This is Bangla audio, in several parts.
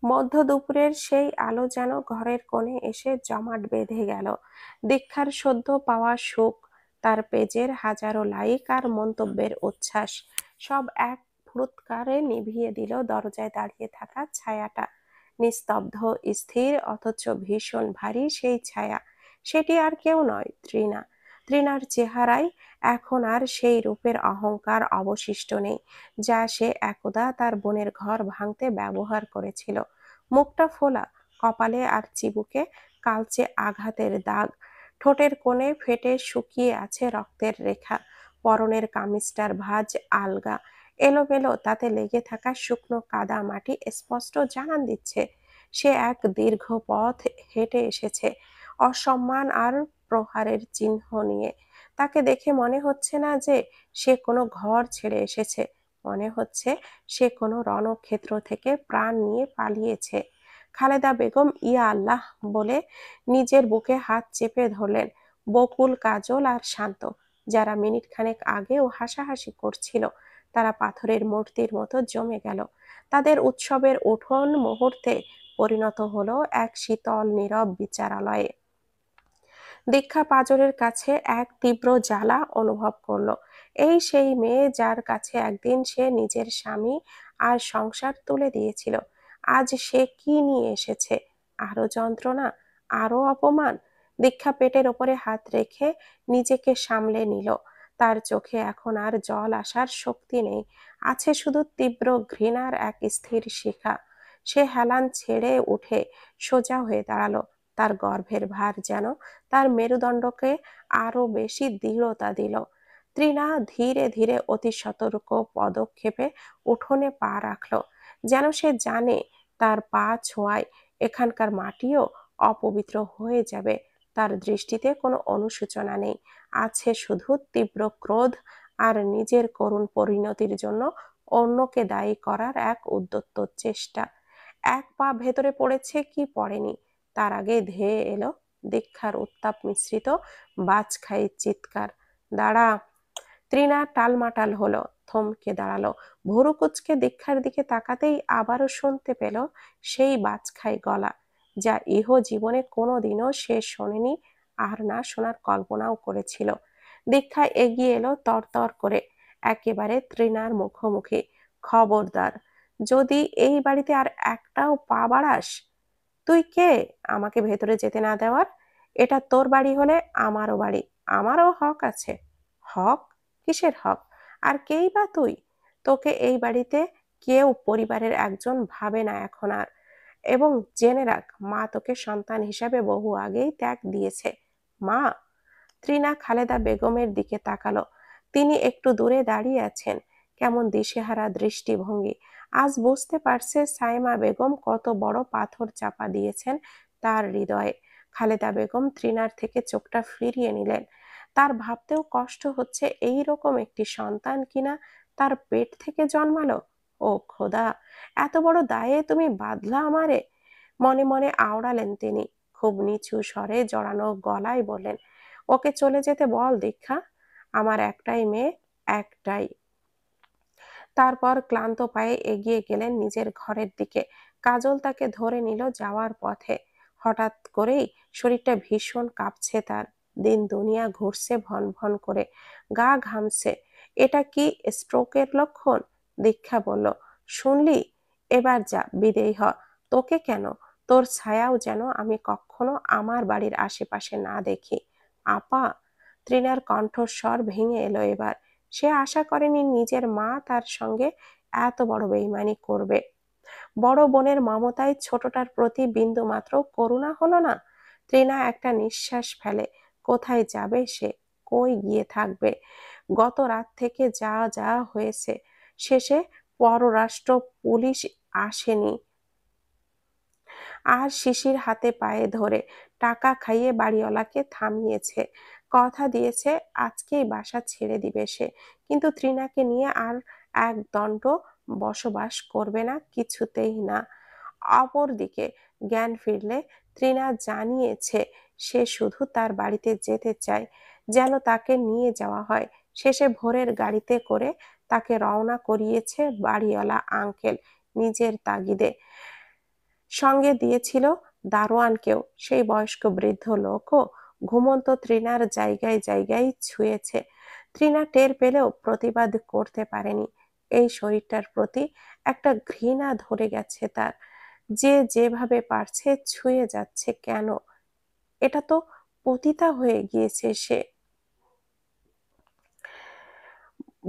মধ্য দুপুরের সেই আলো যেন ঘরের কোণে এসে জমাট বেঁধে গেল। দীক্ষার সদ্য পাওয়া সুখ, তার পেজের হাজারো লাইক আর মন্তব্যের উচ্ছ্বাস সব এক ফুৎকারে নিভিয়ে দিল দরজায় দাঁড়িয়ে থাকা ছায়াটা। নিস্তব্ধ, স্থির, অথচ ভীষণ ভারী সেই ছায়া। সেটি আর কেউ নয়, তৃণা। তৃণার চেহারায় এখন আর সেই রূপের অহংকার অবশিষ্ট নেই, যা সে একদা তার বোনের ঘর ভাঙতে ব্যবহার করেছিল। মুখটা ফোলা, কপালে আর চিবুকে কালচে আঘাতের দাগ, ঠোঁটের কোণে ফেটে শুকিয়ে আছে রক্তের রেখা। পরনের কামিজটার ভাঁজ আলগা, এলোমেলো, তাতে লেগে থাকা শুকনো কাদা মাটি স্পষ্ট জানান দিচ্ছে সে এক দীর্ঘ পথ হেঁটে এসেছে, অসম্মান আর প্রহারের চিহ্ন নিয়ে। তাকে দেখে মনে হচ্ছে না যে সে কোনো ঘর ছেড়ে এসেছে, মনে হচ্ছে সে কোনো রণক্ষেত্র থেকে প্রাণ নিয়ে পালিয়েছে। খালেদা বেগম ইয়া আল্লাহ বলে নিজের বুকে হাত চেপে ধরলেন। বকুল, কাজল আর শান্ত, যারা মিনিট খানেক আগেও হাসাহাসি করছিল, তারা পাথরের মূর্তির মতো জমে গেল। তাদের উৎসবের উঠোন মুহূর্তে পরিণত হলো এক শীতল নীরব বিচারালয়ে। দীক্ষা পাঁজরের কাছে এক তীব্র জ্বালা অনুভব করলো। এই সেই মেয়ে যার কাছে একদিন সে নিজের স্বামী আর সংসার তুলে দিয়েছিল, আজ সে কি নিয়ে এসেছে? আরো যন্ত্রণা, আরো অপমান। দীক্ষা পেটের ওপরে হাত রেখে নিজেকে সামলে নিল। তার চোখে এখন আর জল আসার শক্তি নেই, আছে শুধু তীব্র ঘৃণার এক স্থির শিখা। সে হেলান ছেড়ে উঠে সোজা হয়ে দাঁড়ালো। তার গর্ভের ভার যেন তার মেরুদণ্ডকে আরো বেশি দৃঢ়তা দিল। তৃণা ধীরে ধীরে অতি সতর্ক পদক্ষেপে উঠোনে পা রাখল, যেন সে জানে তার পা ছোঁয়ায় এখানকার মাটিও অপবিত্র হয়ে যাবে। তার দৃষ্টিতে কোনো অনুশোচনা নেই, আছে শুধু তীব্র ক্রোধ আর নিজের করুণ পরিণতির জন্য অন্যকে দায়ী করার এক উদ্যত চেষ্টা। এক পা ভেতরে পড়েছে কি পড়েনি, তার আগে ধেয়ে এলো দীক্ষার উত্তাপ মিশ্রিত বাজখাই চিৎকার। দাঁড়া! তৃণা টালমাটাল হলো, থমকে দাঁড়ালো। ভুরু কুঁচকে দীক্ষার দিকে তাকাতেই আবারও শুনতে পেল সেই বাজখাই গলা, যা ইহ জীবনে কোনোদিনও সে শোনেনি আর না শোনার কল্পনাও করেছিল। দীক্ষা এগিয়ে এলো তরতর করে, একেবারে তৃণার মুখোমুখি। খবরদার, যদি এই বাড়িতে আর একটাও পা বাড়াস! তুই কে আমাকে ভেতরে যেতে না দেওয়ার? এটা তোর বাড়ি হলে আমারও বাড়ি, আমারও হক আছে। হক? কিসের হক? আর কেই বা তুই? তোকে এই বাড়িতে কেউ পরিবারের একজন ভাবে না এখন আর। এবং জেনে রাখ, মা তোকে সন্তান হিসাবে বহু আগেই ত্যাগ দিয়েছে। মা? তৃণা খালেদা বেগমের দিকে তাকালো। তিনি একটু দূরে দাঁড়িয়ে আছেন, কেমন দিশেহারা দৃষ্টিভঙ্গি। আজ বুঝতে পারছে সাইমা বেগম কত বড় পাথর চাপা দিয়েছেন তার হৃদয়ে। খালেদা বেগম তৃণার থেকে চোখটা ফিরিয়ে নিলেন। তার ভাবতেও কষ্ট হচ্ছে এই রকম একটি সন্তান কিনা তার পেট থেকে জন্মালো। ও খোদা, এত বড় দায়ে তুমি বাঁধলা আমারে! মনে মনে আওড়ালেন তিনি। খুব নিচু স্বরে জড়ানো গলায় বললেন, ওকে চলে যেতে বল দীক্ষা, আমার একটাই মেয়ে, একটাই। তারপর ক্লান্ত পায়ে এগিয়ে গেলেন নিজের ঘরের দিকে। কাজল তাকে ধরে নিল যাওয়ার পথে। হঠাৎ করেই শরীরটা ভীষণ কাঁপছে তার, দিন দুনিয়া ঘুরছে ভন ভন করে, গা ঘামছে। এটা কি স্ট্রোকের লক্ষণ? দীক্ষা বলল, শুনলি? এবার যা, বিদেয় হ। তোকে কেন, তোর ছায়াও যেন আমি কখনো আমার বাড়ির আশেপাশে না দেখি। আপা! তৃণার কণ্ঠস্বর ভেঙে এলো এবার। সে আশা করেনি নিজের মা তার সঙ্গে এত বড় বেইমানি করবে। বড় বোনের মমতায় ছোটটার প্রতি বিন্দুমাত্র করুণা হলো না। তৃণা একটা নিঃশ্বাস ফেলে। কোথায় যাবে সে? কই গিয়ে থাকবে? গত রাত থেকে যা যা হয়েছে, শেষে পররাষ্ট্র পুলিশ আসেনি আর শিশির হাতে পায়ে ধরে টাকা খাইয়ে বাড়িওয়ালাকে থামিয়েছে। কথা দিয়েছে আজকেই বাসা ছেড়ে দিবে সে, কিন্তু তৃণাকে নিয়ে আর এক দণ্ড বসবাস করবে না, কিছুতেই না। অপরদিকে জ্ঞান ফিরলে তৃণা জানিয়েছে সে শুধু তার বাড়িতে যেতে চায়, যেন তাকে নিয়ে যাওয়া হয়। শেষে ভোরের গাড়িতে করে তাকে রওনা করিয়েছে বাড়িওয়ালা আঙ্কেল, নিজের তাগিদে। সঙ্গে দিয়েছিল দারোয়ানকেও। সেই বয়স্ক বৃদ্ধ লোকও ঘুমন্ত তৃণার জায়গায় জায়গায় ছুঁয়েছে। তৃণা টের পেলেও প্রতিবাদ করতে পারেনি। এই শরীরটার প্রতি একটা ঘৃণা ধরে গেছে তার। যে যেভাবে পারছে ছুঁয়ে যাচ্ছে কেন? এটা তো পতিতা হয়ে গিয়েছে সে।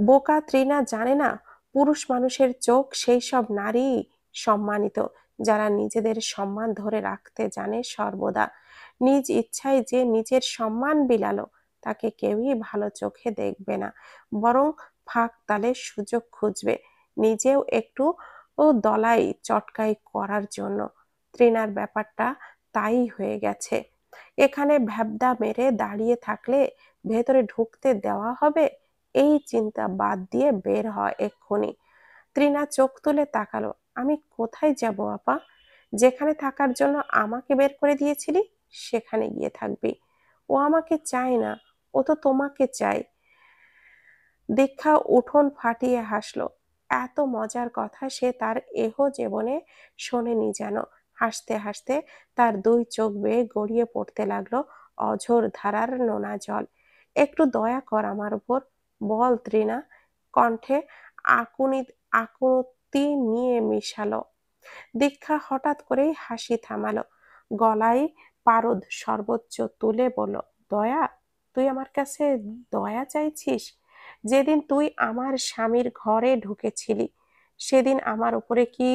বোকা তৃণা জানে না পুরুষ মানুষের চোখ সেই সব নারী সম্মানিত যারা নিজেদের সম্মান ধরে রাখতে জানে সর্বদা। নিজ ইচ্ছায় যে নিজের সম্মান বিলালো তাকে কেউই ভালো চোখে দেখবে না, বরং ফাঁক তালে সুযোগ খুঁজবে নিজেও একটু দলাই চটকাই করার জন্য। তৃণার ব্যাপারটা তাই হয়ে গেছে। এখানে ভ্যাবদা মেরে দাঁড়িয়ে থাকলে ভেতরে ঢুকতে দেওয়া হবে, এই চিন্তা বাদ দিয়ে বের হয় এক্ষুনি। তৃণা চোখ তুলে তাকালো। আমি কোথায় যাব আপা? যেখানে থাকার জন্য আমাকে বের করে দিয়েছিলি সেখানে গিয়ে থাকবি। ও আমাকে চায় না, ও তো তোমাকে চায়। দীক্ষা উঠোন ফাটিয়ে হাসলো। এত মজার কথা সে তার এহ জীবনে শোনেনি যেন। হাসতে হাসতে তার দুই চোখ বেয়ে গড়িয়ে পড়তে লাগলো অঝোর ধারার নোনা জল। একটু দয়া কর আমার উপর, বল তৃণা। কণ্ঠে আকুনি আকুতি নিয়ে মিশালো। দীক্ষা হঠাৎ করেই হাসি থামালো, গলায় পারদ সর্বোচ্চ তুলে বলল, দয়া? তুই আমার কাছে দয়া চাইছিস? যেদিন তুই আমার স্বামীর ঘরে ঢুকেছিলি সেদিন আমার উপরে কি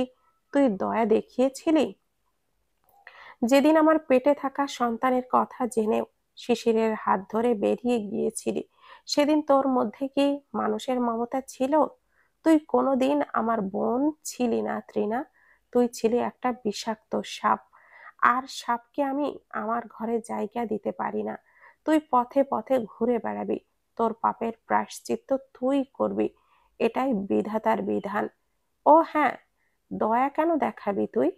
তুই দয়া দেখিয়েছিলি? যেদিন আমার পেটে থাকা সন্তানের কথা জেনেও শিশিরের হাত ধরে বেরিয়ে গিয়েছিলি সেদিন তোর মধ্যে কি মানুষের মমতা ছিল? তুই কোনোদিন আমার বোন ছিলি না তৃণা। তুই ছিলি একটা বিষাক্ত সাপ। আর সাপকে আমি আমার ঘরে জায়গা দিতে পারি না। তুই পথে পথে ঘুরে বেড়াবি, তোর পাপের প্রায়শ্চিত্ত তুই করবি, এটাই বিধাতার বিধান। ও হ্যাঁ, দয়া কেন দেখাবি তুই?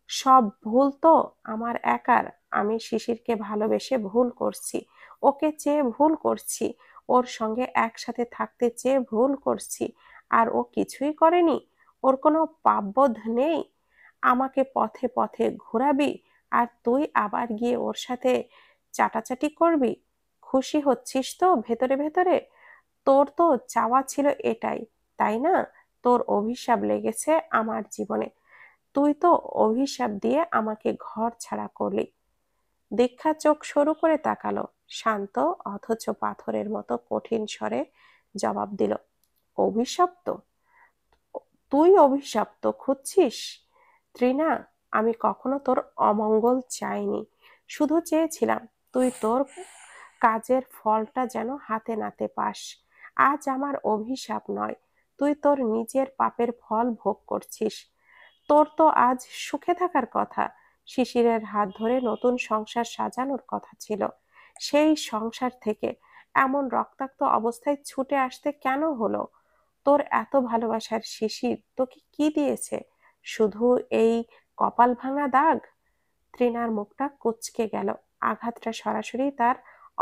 সব ভুল তো আমার একার। আমি শিশিরকে ভালোবেসে ভুল করছি, ওকে চেয়ে ভুল করছি, ওর সঙ্গে একসাথে থাকতে চেয়ে ভুল করছি। আর ও কিছুই করেনি? ওর কোনো পাপবোধ নেই? আমাকে পথে পথে ঘোরাবি আর তুই আবার গিয়ে ওর সাথে চাটাচাটি করবি? খুশি হচ্ছিস তো ভেতরে ভেতরে? তোর তো চাওয়া ছিল এটাই, তাই না? তোর অভিশাপ লেগেছে আমার জীবনে। তুই তো অভিশাপ দিয়ে আমাকে ঘর ছাড়া করলি। দীক্ষা চোখ সরু করে তাকালো, শান্ত অথচ পাথরের মতো কঠিন স্বরে জবাব দিল, অভিশপ্ত? তুই অভিশপ্ত খুঁজছিস? তৃণা, আমি কখনো তোর অমঙ্গল চাইনি। শুধু চেয়েছিলাম তুই তোর কাজের ফলটা যেন হাতে নাতে পাস। আজ আমার অভিশাপ নয়, তুই তোর নিজের পাপের ফল ভোগ করছিস। তোর তো আজ সুখে থাকার কথা, শিশিরের হাত ধরে নতুন সংসার সাজানোর কথা ছিল। সেই সংসার থেকে এমন রক্তাক্ত অবস্থায় ছুটে আসতে কেন হলো? তোর এত ভালোবাসার শিশির তোকে কি দিয়েছে? শুধু এই কপাল ভাঙা দাগ? তৃণার মুখটা কুঁচকে গেল। আঘাতটা সরাসরি তার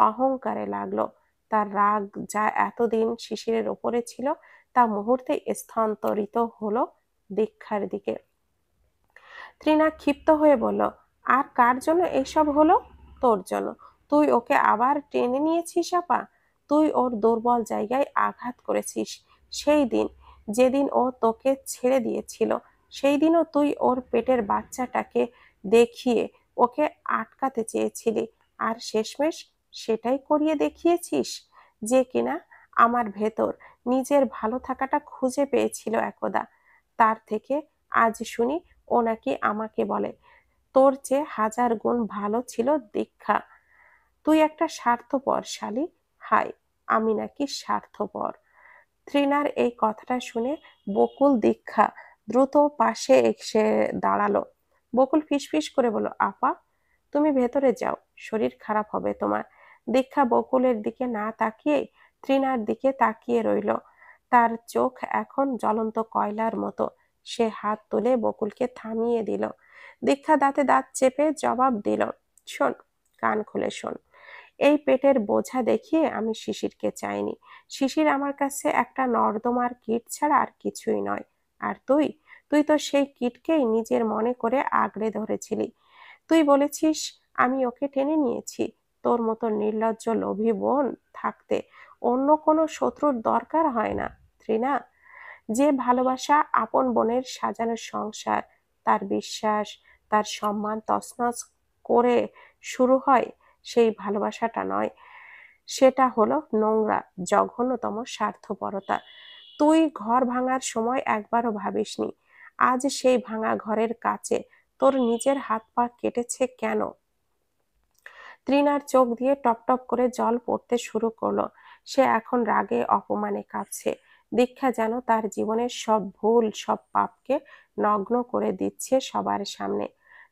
অহংকারে লাগলো। তার রাগ যা এতদিন শিশিরের ওপরে ছিল তা মুহূর্তে স্থানান্তরিত হলো দীক্ষার দিকে। তৃণা ক্ষিপ্ত হয়ে বলল, আর কার জন্য এসব হলো? তোর জন্য। তুই ওকে আবার টেনে নিয়েছিস আপা। তুই ওর দুর্বল জায়গায় আঘাত করেছিস। সেই দিন, যেদিন ও তোকে ছেড়ে দিয়েছিল, সেই দিনও তুই ওর পেটের বাচ্চাটাকে দেখিয়ে ওকে আটকাতে চেয়েছিলি। আর শেষমেশ সেটাই করিয়ে দেখিয়েছিস। যে কিনা আমার ভেতর নিজের ভালো থাকাটা খুঁজে পেয়েছিল একদা। তার থেকে আজ শুনি ও নাকি আমাকে বলে তোর চেয়ে হাজার গুণ ভালো ছিল দীক্ষা। তুই একটা স্বার্থপর শালী। হাই, আমি নাকি স্বার্থপর? তৃণার এই কথাটা শুনে বকুল দীক্ষা দ্রুত পাশে এসে দাঁড়ালো। বকুল ফিসফিস করে বলল, আপা তুমি ভেতরে যাও, শরীর খারাপ হবে তোমার। দীক্ষা বকুলের দিকে না তাকিয়ে তৃণার দিকে তাকিয়ে রইল। তার চোখ এখন জ্বলন্ত কয়লার মতো। সে হাত তুলে বকুলকে থামিয়ে দিল। দীক্ষা দাঁতে দাঁত চেপে জবাব দিল, শোন, কান খুলে শোন। এই পেটের বোঝা দেখিয়ে আমি শিশিরকে চাইনি। শিশির আমার কাছে একটা নর্দমার কীট ছাড়া আর কিছুই নয়। আর তুই, তুই তো সেই কিটকেই নিজের মনে করে আগলে ধরেছিলি। তুই বলেছিস আমি ওকে টেনে নিয়েছি। তোর মতো নির্লজ্জ লোভী বোন থাকতে অন্য কোনো শত্রুর দরকার হয় না, ত্রিনা। যে ভালোবাসা আপন বোনের সাজানো সংসার, তার বিশ্বাস, তার সম্মান তছনছ করে শুরু হয়, সেই ভালোবাসাটা নয়, সেটা হলো নোংরা, জঘন্যতম স্বার্থপরতা। তুই ঘর ভাঙার সময় একবারও ভাবিসনি আজ সেই ভাঙা ঘরের কাছে তোর নিজের হাত পা কেটেছে কেন? তৃণার চোখ দিয়ে টপ টপ করে জল পড়তে শুরু করলো। সে এখন রাগে অপমানে কাঁপছে। দীক্ষা যেন তার জীবনের সব ভুল, সব পাপকে নগ্ন করে দিচ্ছে সবার সামনে।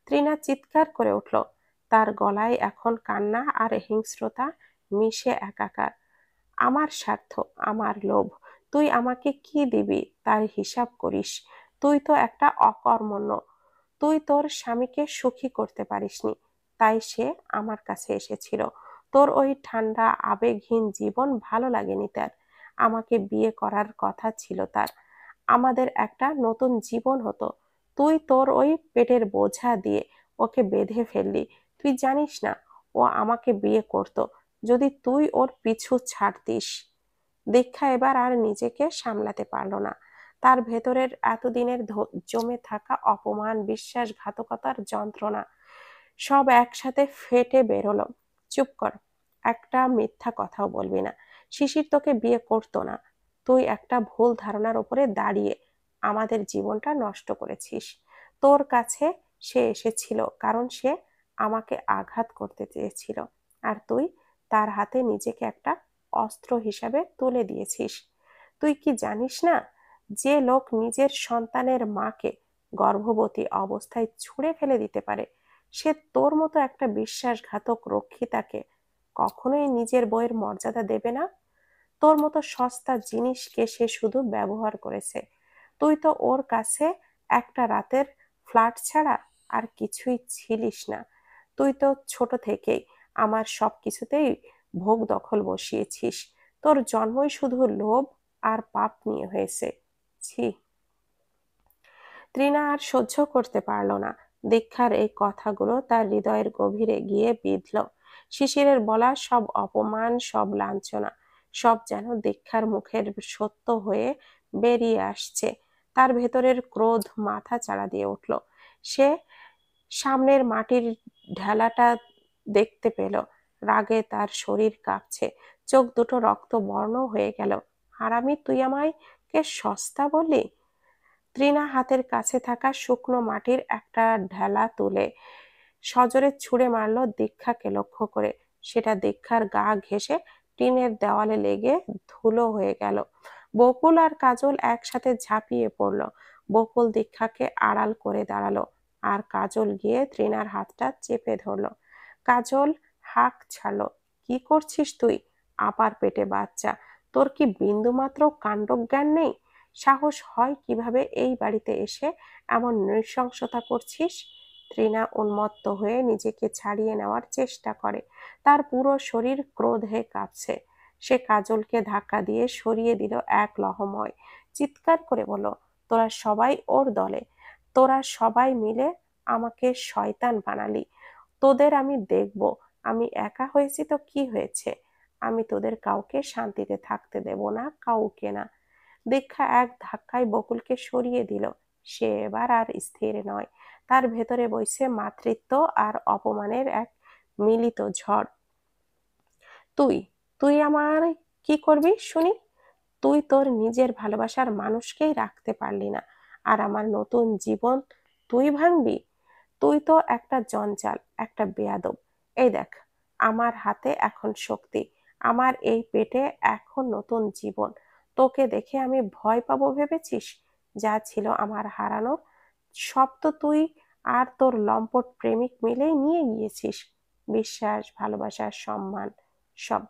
তৃণা চিৎকার করে উঠল। তার গলায় এখন কান্না আর হিংস্রতা মিশে একাকার। আমার স্বার্থ, আমার লোভ, তুই আমাকে কি দিবি তার হিসাব করিস? তুই তো একটা অকর্মণ্য। তুই তোর স্বামীকে সুখী করতে পারিসনি, তাই সে আমার কাছে এসেছিল। তোর ওই ঠান্ডা আবেগহীন জীবন ভালো লাগেনি তার। আমাকে বিয়ে করার কথা ছিল তার। আমাদের একটা নতুন জীবন হতো। তুই তোর ওই পেটের বোঝা দিয়ে ওকে বেঁধে ফেললি। তুই জানিস না ও আমাকে বিয়ে করতো যদি তুই ওর পিছু ছাড়তিস। দীক্ষা এবার আর নিজেকে সামলাতে পারল না। তার ভেতরের এতদিনের জমে থাকা অপমান, বিশ্বাসঘাতকতার যন্ত্রণা সব একসাথে ফেটে বেরোলো। চুপ কর, একটা মিথ্যা কথাও বলবি না। শিশির তোকে বিয়ে করতো না। তুই একটা ভুল ধারণার উপরে দাঁড়িয়ে আমাদের জীবনটা নষ্ট করেছিস। তোর কাছে সে এসেছিল কারণ সে আমাকে আঘাত করতে চেয়েছিল, আর তুই তার হাতে নিজেকে একটা অস্ত্র হিসাবে তুলে দিয়েছিস। তুই কি জানিস না, যে লোক নিজের সন্তানের মাকে গর্ভবতী অবস্থায় ছুঁড়ে ফেলে দিতে পারে, সে তোর মতো একটা বিশ্বাসঘাতক রক্ষিতাকে কখনোই নিজের বইয়ের মর্যাদা দেবে না। তোর মতো সস্তা জিনিসকে সে শুধু ব্যবহার করেছে। তুই তো ওর কাছে একটা রাতের ফ্ল্যাট ছাড়া আর কিছুই ছিলিস না। তুই তো ছোট থেকেই আমার সবকিছুতেই ভোগ দখল বসিয়েছিস। তোর জন্মই শুধু লোভ আর পাপ নিয়ে হয়েছে। ছি। তৃণা আর সহ্য করতে পারল না। দীক্ষার এই কথাগুলো তার হৃদয়ের গভীরে গিয়ে বিঁধল। শিশিরের বলা সব অপমান, সব লাঞ্ছনা, সব যেন দীক্ষার মুখের সত্য হয়ে বেরিয়ে আসছে। তার ভেতরের ক্রোধ মাথা চাড়া দিয়ে উঠল। সে সামনের মাটির ঢেলাটা দেখতে পেল। রাগে তার শরীর কাঁপছে, চোখ দুটো রক্তবর্ণ হয়ে গেল। হারামি, তুই আমায় কে সস্তা বললি? তৃণা হাতের কাছে থাকা শুকনো মাটির একটা ঢেলা তুলে সজোরে ছুঁড়ে মারল দীক্ষাকে লক্ষ্য করে। সেটা দীক্ষার গা ঘেঁষে টিনের দেওয়ালে লেগে ধুলো হয়ে গেল। বকুল আর কাজল একসাথে ঝাঁপিয়ে পড়ল। বকুল দীক্ষাকে আড়াল করে দাঁড়ালো, আর কাজল গিয়ে তৃণার হাতটা চেপে ধরলো। কাজল হাঁক ছাড়লো। কি করছিস তুই? আপার পেটে বাচ্চা, তোর কি বিন্দুমাত্র কাণ্ডজ্ঞান নেই? সাহস হয় কিভাবে এই বাড়িতে এসে এমন নৃশংসতা করছিস? তৃণা উন্মত্ত হয়ে নিজেকে ছাড়িয়ে নেওয়ার চেষ্টা করে। তার পুরো শরীর ক্রোধে কাঁপছে। সে কাজলকে ধাক্কা দিয়ে সরিয়ে দিল এক লহমায়। চিৎকার করে বলল, তোরা সবাই ওর দলে। তোরা সবাই মিলে আমাকে শয়তান বানালি। তোদের আমি দেখব। আমি একা হয়েছি তো কি হয়েছে? আমি তোদের কাউকে শান্তিতে থাকতে দেব না, কাউকে না। দীক্ষা এক ধাক্কায় বকুলকে সরিয়ে দিল। সে এবার আর স্থির নয়। তার ভেতরে বইছে মাতৃত্ব আর অপমানের এক মিলিত ঝড়। তুই তুই আমার কি করবি শুনি? তুই তোর নিজের ভালোবাসার মানুষকেই রাখতে পারলি না, আর আমার নতুন জীবন তুই ভাঙবি? তুই তো একটা জঞ্জাল, একটা বেয়াদব। এই দেখ, আমার হাতে এখন শক্তি, আমার এই পেটে এখন নতুন জীবন। তোকে দেখে আমি ভয় পাবো ভেবেছিস? যা ছিল আমার হারানো, সব তো তুই আর তোর লম্পট প্রেমিক মিলেই নিয়ে গিয়েছিস। বিশ্বাস, ভালোবাসা, সম্মান, সব।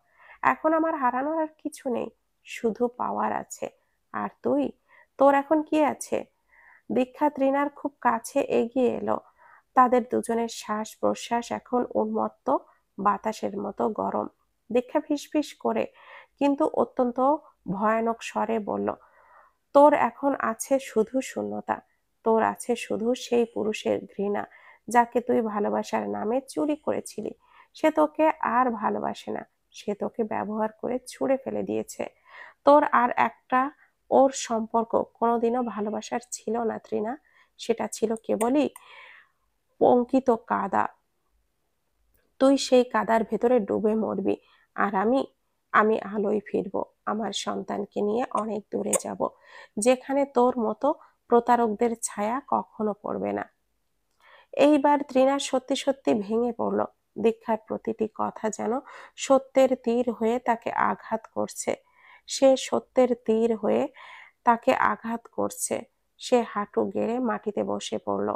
এখন আমার হারানোর আর কিছু নেই, শুধু পাওয়ার আছে। আর তুই, তোর এখন কি আছে? দীক্ষা তৃণার খুব কাছে এগিয়ে এলো। তাদের দুজনের শ্বাস প্রশ্বাস এখন উন্মত্ত বাতাসের মতো গরম। দীক্ষা ফিসফিস করে কিন্তু অত্যন্ত ভয়ানক স্বরে বলল, তোর এখন আছে শুধু শূন্যতা। তোর আছে শুধু সেই পুরুষের ঘৃণা যাকে তুই ভালোবাসার নামে চুরি করেছিলি। সে তোকে আর ভালোবাসে না, সে তোকে ব্যবহার করে ছুঁড়ে ফেলে দিয়েছে। তোর আর একটা ওর সম্পর্ক কোনোদিনও ভালোবাসার ছিল না তৃণা, সেটা ছিল কেবলই পঙ্কিত কাদা। তুই সেই কাদার ভেতরে ডুবে মরবি, আর আমি আমি আলোয় ফিরবো, আমার সন্তানকে নিয়ে অনেক দূরে যাব, যেখানে তোর মতো প্রতারকদের ছায়া কখনো পড়বে না। এইবার তৃণা সত্যি সত্যি ভেঙে পড়ল। দীক্ষার প্রতিটি কথা যেন সত্যের তীর হয়ে তাকে আঘাত করছে। সে সত্যের তীর হয়ে তাকে আঘাত করছে। সে হাঁটু গেড়ে মাটিতে বসে পড়ল।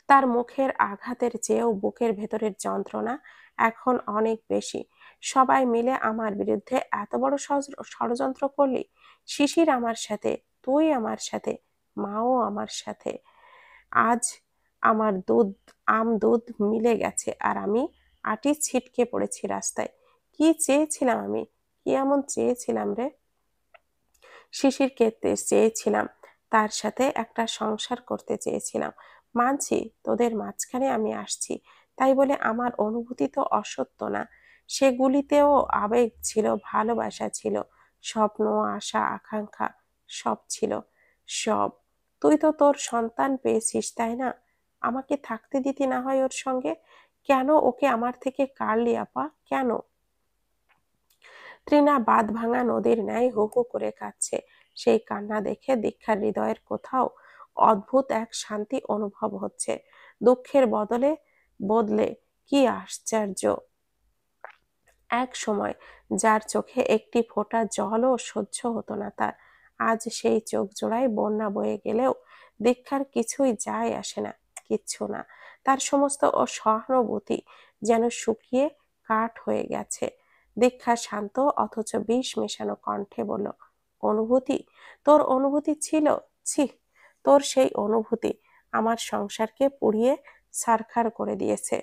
তার মুখের আঘাতের চেয়েও বুকের ভেতরের যন্ত্রণা এখন অনেক বেশি। সবাই মিলে আমার বিরুদ্ধে এত বড় ষড়যন্ত্র করলি। শিশির আমার সাথে, তুই আমার সাথে, মাও আমার সাথে। আজ আমার দুধ মিলে গেছে, আর আমি আটি ছিটকে পড়েছি রাস্তায়। কি চেয়েছিলাম আমি, কি এমন চেয়েছিলাম রে? শিশিরকে চেয়েছিলাম, তার সাথে একটা সংসার করতে চেয়েছিলাম। মানছি তোদের মাঝখানে আমি আসছি, তাই বলে আমার অনুভূতি তো অসত্য না। সেগুলিতেও আবেগ ছিল, ভালোবাসা ছিল, স্বপ্ন, আশা, আকাঙ্ক্ষা, সব ছিল। সব। তুই তো তোর সন্তান পেয়েছিস, তাই না? আমাকে থাকতে দিতি না হয় ওর সঙ্গে? কেন ওকে আমার থেকে কাড়লি আপা, কেন? তৃণা বাঁধ ভাঙা নদীর ন্যায় হু হু করে কাঁদছে। সেই কান্না দেখে দীক্ষার হৃদয়ের কোথাও অদ্ভুত এক শান্তি অনুভব হচ্ছে। দুঃখের বদলে কি আশ্চর্য এক সময় যার চোখে একটি ফোঁটা জলও সহ্য হতো না তার, আজ সেই চোখ জোড়ায় বন্যা বয়ে গেলেও দীক্ষার কিছুই যায় আসে না, কিচ্ছু না। তার সমস্ত সহানুভূতি যেন শুকিয়ে কাঠ হয়ে গেছে। দীক্ষা শান্ত অথচ বিষ মেশানো কণ্ঠে বলল, অনুভূতি? তোর অনুভূতি ছিল? ছি, তোর সেই অনুভূতি আমার সংসারকে পুড়িয়ে ছারখার করে দিয়েছে।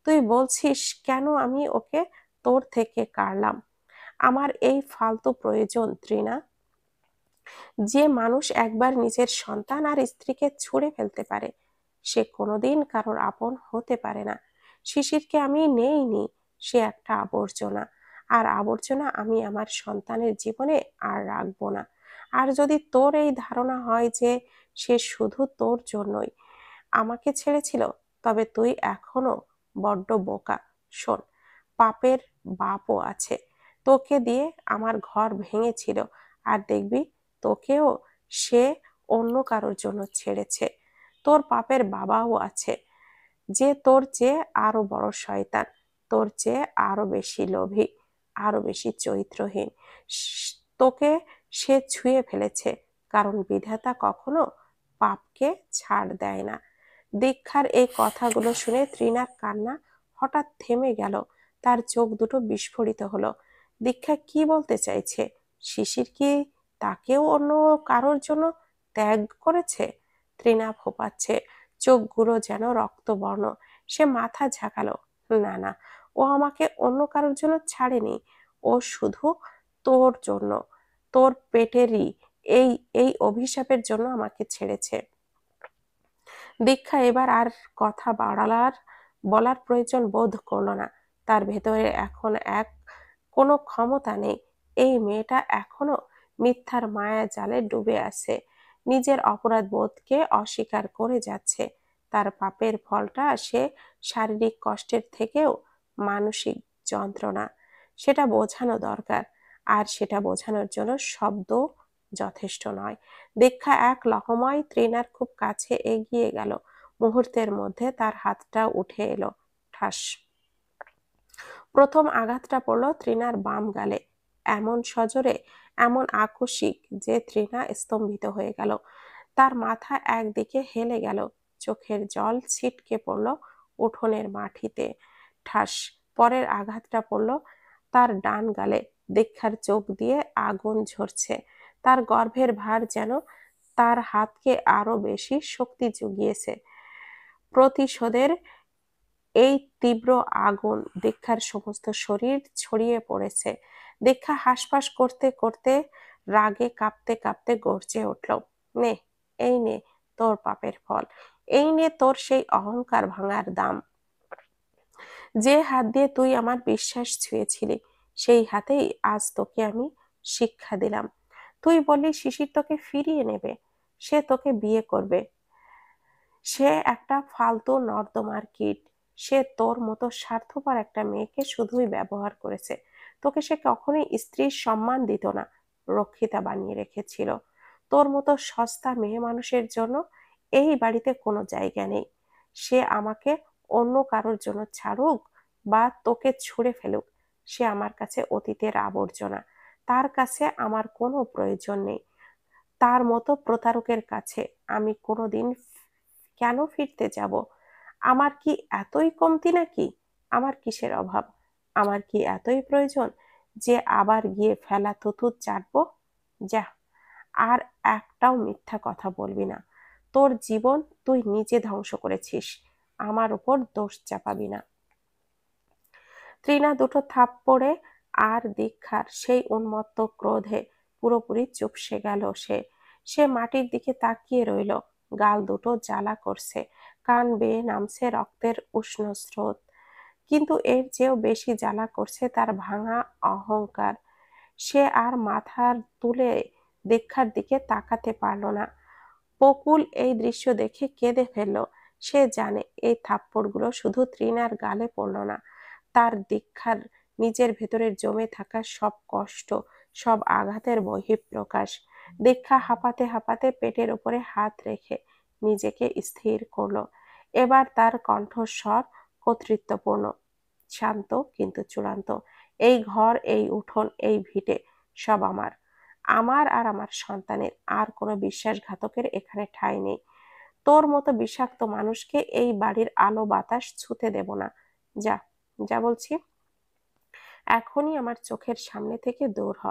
তুই বলছিস কেন আমি ওকে তোর থেকে কাড়লাম? আমার এই ফালতু প্রয়োজন তৃণা? যে মানুষ একবার নিজের সন্তান আর স্ত্রীকে ছুঁড়ে ফেলতে পারে, সে কোনোদিন কারোর আপন হতে পারে না। শিশিরকে আমি নেইনি, সে একটা আবর্জনা। আর আবর্জনা আমি আমার সন্তানের জীবনে আর রাখবো না। আর যদি তোর এই ধারণা হয় যে সে শুধু তোর জন্যই আমাকে ছেড়েছিল, তবে তুই এখনো বড্ড বোকা। শোন, পাপের বাপও আছে। তোকে দিয়ে আমার ঘর ভেঙেছিল, আর দেখবি তোকেও সে অন্য কারোর জন্য ছেড়েছে। তোর পাপের বাবাও আছে, যে তোর চেয়ে আরো বড় শয়তান, তোর চেয়ে আরো বেশি লোভী, আরো বেশি চরিত্রহীন। তোকে সে ছুঁয়ে ফেলেছে, কারণ বিধাতা কখনো পাপকে ছাড় দেয় না। দীক্ষার এই কথাগুলো শুনে তৃণার কান্না হঠাৎ থেমে গেল। তার চোখ দুটো বিস্ফোরিত হলো। দীক্ষা কি বলতে চাইছে? শিশির কি তাকেও অন্য কারোর জন্য ত্যাগ করেছে? তৃণা ফোপাচ্ছে, চোখগুলো যেন রক্তবর্ণ। সে মাথা ঝাঁকালো, না না, ও আমাকে অন্য কারোর জন্য ছাড়েনি। ও শুধু তোর জন্য, তোর পেটেরই এই এই অভিশাপের জন্য আমাকে ছেড়েছে। দীক্ষা এবার আর কথা বলার প্রয়োজন বোধ করলো না। তার ভেতরে এখন কোনো ক্ষমতা নেই। এই মেয়েটা এখনো মিথ্যার মায়া জালে ডুবে আছে, নিজের অপরাধ বোধকে অস্বীকার করে যাচ্ছে। তার পাপের ফলটা সে শারীরিক কষ্টের থেকেও মানসিক যন্ত্রণা, সেটা বোঝানো দরকার। আর সেটা বোঝানোর জন্য শব্দ যথেষ্ট নয়। দীক্ষা এক লহমায় তৃণার খুব কাছে এগিয়ে গেল। মুহূর্তের মধ্যে তার হাতটা উঠে এলো। ঠাস। প্রথম আঘাতটা পড়ল তৃণার বাম গালে, এমন সজোরে, এমন আকস্মিক যে তৃণা স্তম্ভিত হয়ে গেল। তার মাথা একদিকে হেলে গেল, চোখের জল ছিটকে পড়ল উঠোনের মাটিতে। ঠাস। পরের আঘাতটা পড়ল তার ডান গালে। দীক্ষার চোখ দিয়ে আগুন ঝরছে। তার গর্ভের ভার যেন তার হাতকে আরো বেশি শক্তি জুগিয়েছে। প্রতিশোধের এই তীব্র আগুন দীক্ষার সমস্ত শরীর ছড়িয়ে পড়েছে। দীক্ষা হাঁসফাঁস করতে করতে রাগে কাঁপতে কাঁপতে গর্জে উঠল, নে, এই নে, তোর পাপের ফল। এই নে তোর সেই অহংকার ভাঙার দাম। যে হাত দিয়ে তুই আমার বিশ্বাস ছুঁয়েছিলি, সেই হাতেই আজ তোকে আমি শিক্ষা দিলাম। তুই বললি শিশির তোকে ফিরিয়ে নেবে, সে তোকে বিয়ে করবে। সে একটা ফালতু নর্দমার কীট। সে তোর মতো স্বার্থপর একটা মেয়েকে শুধুই ব্যবহার করেছে। তোকে সে কখনোই স্ত্রীর সম্মান দিত না, রক্ষিতা বানিয়ে রেখেছিল। তোর মতো সস্তা মেয়ে মানুষের জন্য এই বাড়িতে কোনো জায়গা নেই। সে আমাকে অন্য কারোর জন্য ছাড়ুক বা তোকে ছুঁড়ে ফেলুক, সে আমার কাছে অতীতের আবর্জনা। তার কাছে আমার কোনো প্রয়োজন নেই। তার মতো প্রতারকের কাছে আমি কোনোদিন কেন ফিরতে যাব? আমার কি এতই কমতি নাকি? আমার কিসের অভাব? আমার কি এতই প্রয়োজন যে আবার গিয়ে ফেলা থুতু চাটবো? যা, আর একটাও মিথ্যা কথা বলবি না। তোর জীবন তুই নিজে ধ্বংস করেছিস, আমার উপর দোষ চাপাবি না। তৃণা দুটো থাপ্পড়ে আর দীক্ষার সেই উন্মত্ত ক্রোধে পুরোপুরি চুপসে গেল। সে সে মাটির দিকে তাকিয়ে রইল। গাল দুটো জ্বালা করছে, কান বেয়ে নামছে রক্তের উষ্ণ স্রোত। কিন্তু এর চেয়েও বেশি জ্বালা করছে তার ভাঙা অহংকার। সে আর মাথার তুলে দীক্ষার দিকে তাকাতে পারল না। বকুল এই দৃশ্য দেখে কেঁদে ফেলল। সে জানে এই থাপ্পড়গুলো শুধু তৃণার গালে পড়ল না, তার দীক্ষার নিজের ভেতরে জমে থাকা সব কষ্ট, সব আঘাতের বহিঃপ্রকাশ। দীক্ষা হাঁপাতে হাঁপাতে পেটের উপরে হাত রেখে নিজেকে স্থির করলো। এবার তার কণ্ঠস্বর কর্তৃত্বপূর্ণ, শান্ত কিন্তু চূড়ান্ত। এই ঘর, এই উঠোন, এই ভিটে সব আমার। আমার আর আমার সন্তানের। আর কোনো বিশ্বাসঘাতকের এখানে ঠাঁই নেই। তোর মতো বিষাক্ত মানুষকে এই বাড়ির আলো বাতাস ছুঁতে দেব না। যা, যা বলছি। এখনই আমার চোখের সামনে থেকে দূর হ।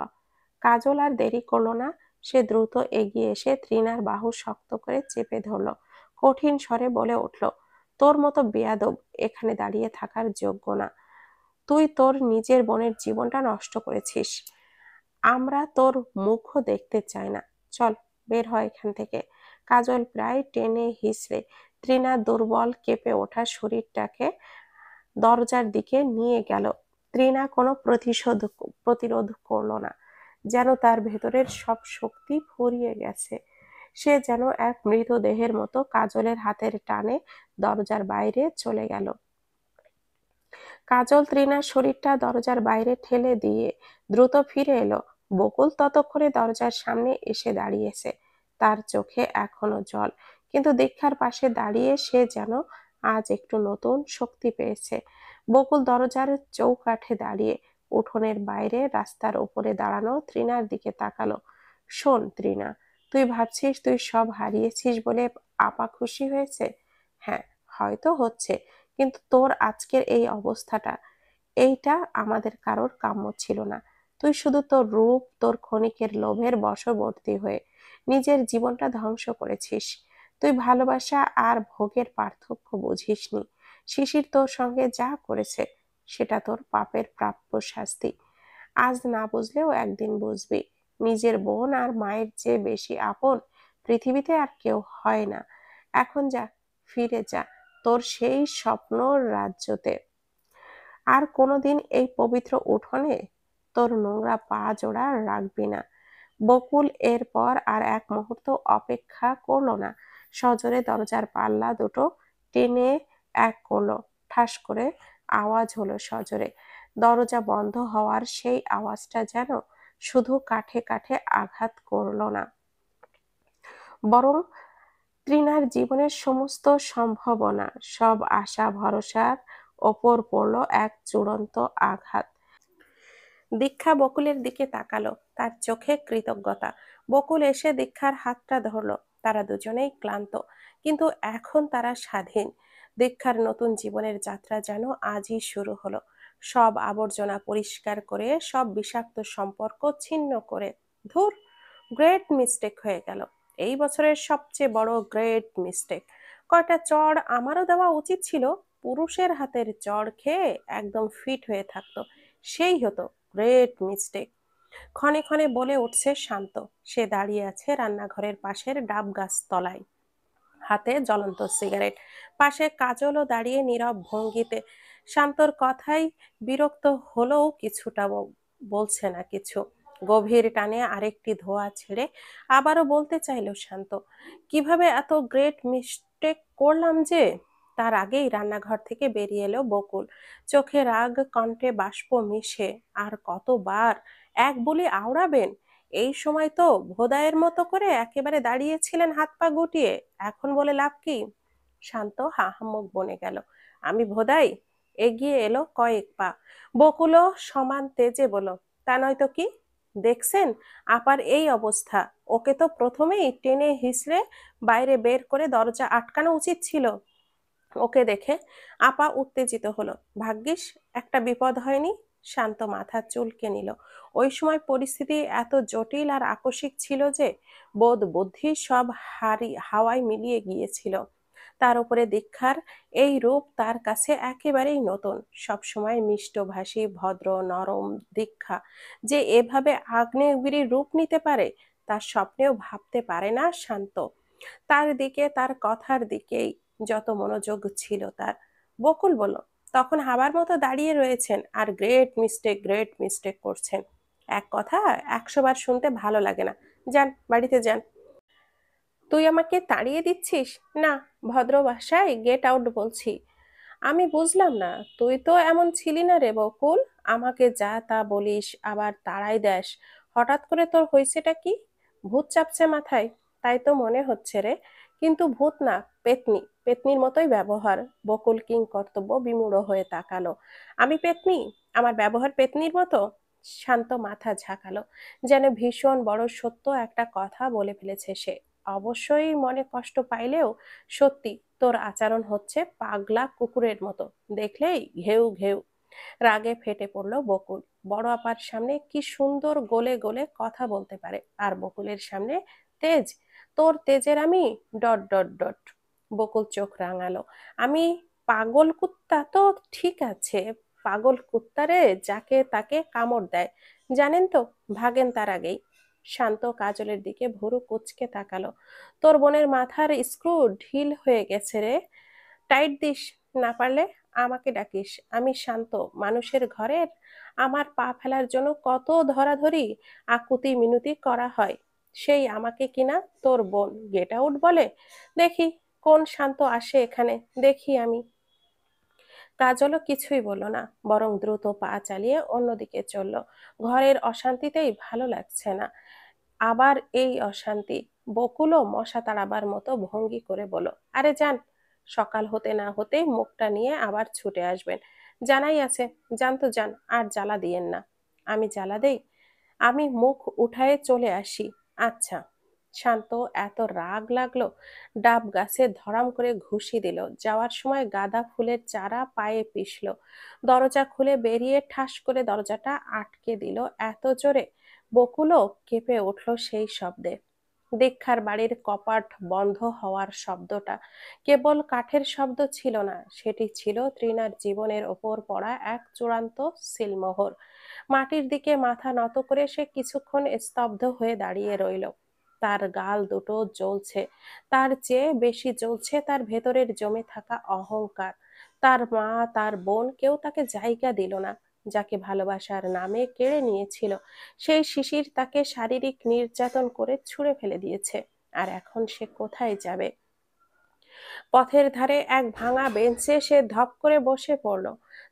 কাজল আর দেরি করলো না। সে দ্রুত এগিয়ে এসে তৃণার বাহু শক্ত করে চেপে ধরল। কঠিন স্বরে বলে উঠল, তোর মতো বেয়াদব এখানে দাঁড়িয়ে থাকার যোগ্য না। তুই তোর নিজের বোনের জীবনটা নষ্ট করেছিস। আমরা তোর মুখও দেখতে চাই না। চল, বের হয় এখান থেকে। কাজল প্রায় টেনে হিঁচড়ে তৃণা দুর্বল কেঁপে ওঠা শরীরটাকে দরজার দিকে নিয়ে গেল। তৃণা কোনো প্রতিরোধ করলো না, যেন তার ভেতরের সব শক্তি ফুরিয়ে গেছে। সে যেন এক মৃতদেহের মতো কাজলের হাতের টানে দরজার বাইরে চলে গেল। কাজল তৃণার শরীরটা দরজার বাইরে ঠেলে দিয়ে দ্রুত ফিরে এলো। বকুল ততক্ষণে দরজার সামনে এসে দাঁড়িয়েছে, তার চোখে এখনো জল। কিন্তু দীক্ষার পাশে দাঁড়িয়ে সে যেন আজ একটু নতুন শক্তি পেয়েছে। বকুল দরজার চৌকাঠে দাঁড়িয়ে উঠোনের বাইরে রাস্তার উপরে দাঁড়ানো তৃণার দিকে তাকালো। শোন তৃণা, তুই ভাবছিস তুই সব হারিয়েছিস বলে আপা খুশি হয়েছে? হ্যাঁ, হয়তো হচ্ছে, কিন্তু তোর আজকের এই অবস্থাটা, এইটা আমাদের কারোর কাম্য ছিল না। তুই শুধু তোর রূপ, তোর ক্ষণিকের লোভের বশবর্তী হয়ে নিজের জীবনটা ধ্বংস করেছিস। তুই ভালোবাসা আর ভোগের পার্থক্য বুঝিসনি। শিশির তোর সঙ্গে যা করেছে সেটা তোর পাপের প্রাপ্য শাস্তি। আজ না বুঝলেও একদিন বুঝবি। নিজের বোন আর মায়ের চেয়ে বেশি আপন পৃথিবীতে আর কেউ হয় না। এখন যা, ফিরে যা তোর সেই স্বপ্নর রাজ্যতে। আর কোনোদিন এই পবিত্র উঠোনে তোর নোংরা পা জোড়া রাখবি না। বকুল এরপর আর এক মুহূর্ত অপেক্ষা করলো না। সজোরে দরজার পাল্লা দুটো টেনে এক করলো। ঠাস করে আওয়াজ হলো সজোরে। দরজা বন্ধ হওয়ার সেই আওয়াজটা যেন শুধু কাঠে কাঠে আঘাত করলো না, বরং তৃণার জীবনের সমস্ত সম্ভাবনা, সব আশা ভরসার ওপর পড়ল এক চূড়ান্ত আঘাত। দীক্ষা বকুলের দিকে তাকালো, তার চোখে কৃতজ্ঞতা। বকুল এসে দীক্ষার হাতটা ধরলো। তারা দুজনেই ক্লান্ত, কিন্তু এখন তারা স্বাধীন। দীক্ষার নতুন জীবনের যাত্রা যেন আজই শুরু হলো। সব আবর্জনা পরিষ্কার করে, সব বিষাক্ত সম্পর্ক ছিন্ন করে। ধুর, গ্রেট মিস্টেক হয়ে গেল। এই বছরের সবচেয়ে বড় গ্রেট মিস্টেক। কয়টা চড় আমারও দেওয়া উচিত ছিল। পুরুষের হাতের চড় খেয়ে একদম ফিট হয়ে থাকতো, সেই হতো গ্রেট মিস্টেক। ক্ষণে ক্ষণে বলে উঠছে শান্ত। সে দাঁড়িয়ে আছে রান্নাঘরের পাশের ডাব গাছ তলায়। হাতে জ্বলন্ত সিগারেট, পাশে কাজলও দাঁড়িয়ে নীরব ভঙ্গিতে। শান্তর কথাই বিরক্ত হলেও কিছুটা বলছে না কিছু। গভীর টানে আরেকটি ধোঁয়া ছেড়ে আবারও বলতে চাইল শান্ত, কিভাবে এত গ্রেট মিস্টেক করলাম যে। তার আগেই রান্নাঘর থেকে বেরিয়ে এলো বকুল, চোখে রাগ, কণ্ঠে বাষ্প মিশে। আর কতবার এক বলি আওড়াবেন? এই সময় তো ভোদাইয়ের মতো করে একেবারে দাঁড়িয়েছিলেন হাত পা গুটিয়ে, এখন বলে লাভ কি? শান্ত হাহাম্মক বনে গেল। আমি ভোদাই? এগিয়ে এলো কয়েক পা। বকুলও সমান তেজে বলল, তা নয়তো কি? দেখছেন আপার এই অবস্থা, ওকে তো প্রথমেই টেনে হিসড়ে বাইরে বের করে দরজা আটকানো উচিত ছিল। ওকে দেখে আপা উত্তেজিত হলো। ভাগ্যিস একটা বিপদ হয়নি। শান্ত মাথা চুলকে নিল। ওই সময় পরিস্থিতি এত জটিল আর আকস্মিক ছিল যে বোধ বুদ্ধি সব হাওয়ায় মিলিয়ে গিয়েছিল। তার উপরে দীক্ষার এই রূপ তার কাছে একেবারেই নতুন। সবসময় মিষ্টভাষী, ভদ্র, নরম দীক্ষা যে এভাবে আগ্নেয়গিরির রূপ নিতে পারে তার স্বপ্নেও ভাবতে পারে না শান্ত। তার দিকে, তার কথার দিকেই যত মনোযোগ ছিল তার। বকুল বলল, তখন হাবার মতো দাঁড়িয়ে রয়েছেন আর গ্রেট মিস্টেক করছেন। এক কথা 100 বার শুনতে ভালো লাগে না। যান, বাড়িতে যান। তুই আমাকে তাড়িয়ে দিচ্ছিস? না, ভদ্র ভাষায় গেট আউট বলছি। আমি বুঝলাম না, তুই তো এমন ছিলি না রে বকুল। আমাকে যা তা বলিস, আবার তাড়াই দেস। হঠাৎ করে তোর হয়েছেটা কি? ভূত চাপছে মাথায়? তাই তো মনে হচ্ছে রে। কিন্তু ভূত না, পেতনি। পেতনির মতোই ব্যবহার। বকুল কিং কর্তব্য বিমূঢ় হয়ে তাকালো। আমি পেতনি? আমার ব্যবহার পেতনির মতো? শান্ত মাথা ঝাঁকালো, যেন ভীষণ বড় সত্য একটা কথা বলে ফেলেছে সে। অবশ্যই মনে কষ্ট পাইলেও সত্যি তোর আচরণ হচ্ছে পাগলা কুকুরের মতো, দেখলেই ঘেউ ঘেউ। রাগে ফেটে পড়ল বকুল। বড় আপার সামনে কি সুন্দর গোলে গোলে কথা বলতে পারে, আর বকুলের সামনে তেজ। তোর তেজের আমি ডট ডট ডট। বকুল চোখ রাঙালো। আমি পাগল কুত্তা তো ঠিক আছে, পাগল কুত্তারে যাকে তাকে কামড় দেয়, জানেন তো, ভাগেন তার আগেই। শান্ত কাজলের দিকে ভুরু কুঁচকে তাকালো। তোর বোনের মাথার স্ক্রু ঢিল হয়ে গেছে রে, টাইট দিস। না পারলে আমাকে ডাকিস, আমি শান্ত। মানুষের ঘরের আমার পা ফেলার জন্য কত ধরাধরি, আকুতি মিনতি করা হয়, সেই আমাকে কিনা তোর বোন গেট আউট বলে? দেখি কোন শান্ত আসে এখানে, দেখি আমি। কাজলও কিছুই বলল না, বরং দ্রুত পা চালিয়ে অন্যদিকে চলল। ঘরের অশান্তিতেই ভালো লাগছে না, আবার এই অশান্তি। বকুলও মশা তাড়াবার মতো ভঙ্গি করে বলল, আরে যান, সকাল হতে না হতেই মুখটা নিয়ে আবার ছুটে আসবেন। জানাই আছে, যান তো যান, আর জ্বালা দিয়েন না। আমি জ্বালা দেই? আমি মুখ উঠায়ে চলে আসি। আচ্ছা। শান্ত এত রাগ লাগলো, ডাব গাছে ধরাম করে ঘুষি দিল। যাওয়ার সময় গাঁদা ফুলের চারা পায়ে পিষল। দরজা খুলে বেরিয়ে ঠাস করে দরজাটা আটকে দিল এত জোরে, বকুলও কেঁপে উঠল সেই শব্দে। দীক্ষার বাড়ির কপাট বন্ধ হওয়ার শব্দটা কেবল কাঠের শব্দ ছিল না, সেটি ছিল তৃণার জীবনের ওপর পড়া এক চূড়ান্ত সিলমোহর। মাটির দিকে মাথা নত করে সে কিছুক্ষণ স্তব্ধ হয়ে দাঁড়িয়ে রইল। তার গাল দুটো জ্বলছে, তার চেয়ে বেশি জ্বলছে তার ভেতরের জমে থাকা অহংকার। তার মা, তার বোন, কেউ তাকে জায়গা দিল না। যাকে ভালোবাসার নামে কেড়ে নিয়েছিল, সেই শিশির তাকে শারীরিক নির্যাতন করে ছুঁড়ে ফেলে দিয়েছে। আর এখন সে কোথায় যাবে? পথের ধারে এক ভাঙা বেঞ্চে সে ধপ করে বসে পড়ল।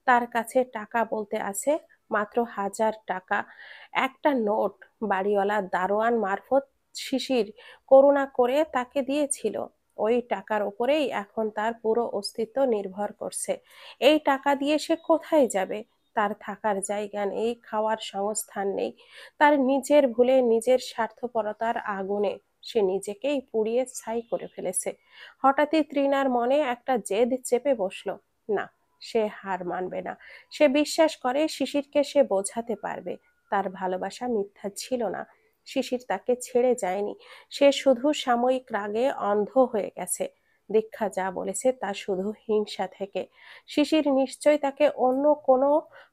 তার কাছে টাকা বলতে আছে মাত্র 1000 টাকা। একটা নোট বাড়িওয়ালা দারোয়ান মারফত শিশির করুণা করে তাকে দিয়েছিল। ওই টাকার উপরেই এখন তার পুরো অস্তিত্ব নির্ভর করছে। এই টাকা দিয়ে সে কোথায় যাবে? তার থাকার জায়গা নেই, খাওয়ার সংস্থান নেই। তার নিজের ভুলে, নিজের স্বার্থপরতার আগুনে সে নিজেকেই পুড়িয়ে ছাই করে ফেলেছে। হঠাৎই তৃণার মনে একটা জেদ চেপে বসলো। না, সে হার মানবে না। সে বিশ্বাস করে শিশিরকে সে বোঝাতে পারবে তার ভালোবাসা মিথ্যা ছিল না। শিশির তাকে ছেড়ে যায়নি, সে শুধু সাময়িক রাগে অন্ধ হয়ে গেছে। দীক্ষা যা বলেছে তা শুধু হিংসা থেকে। শিশির নিশ্চয় তাকে অন্য কোনো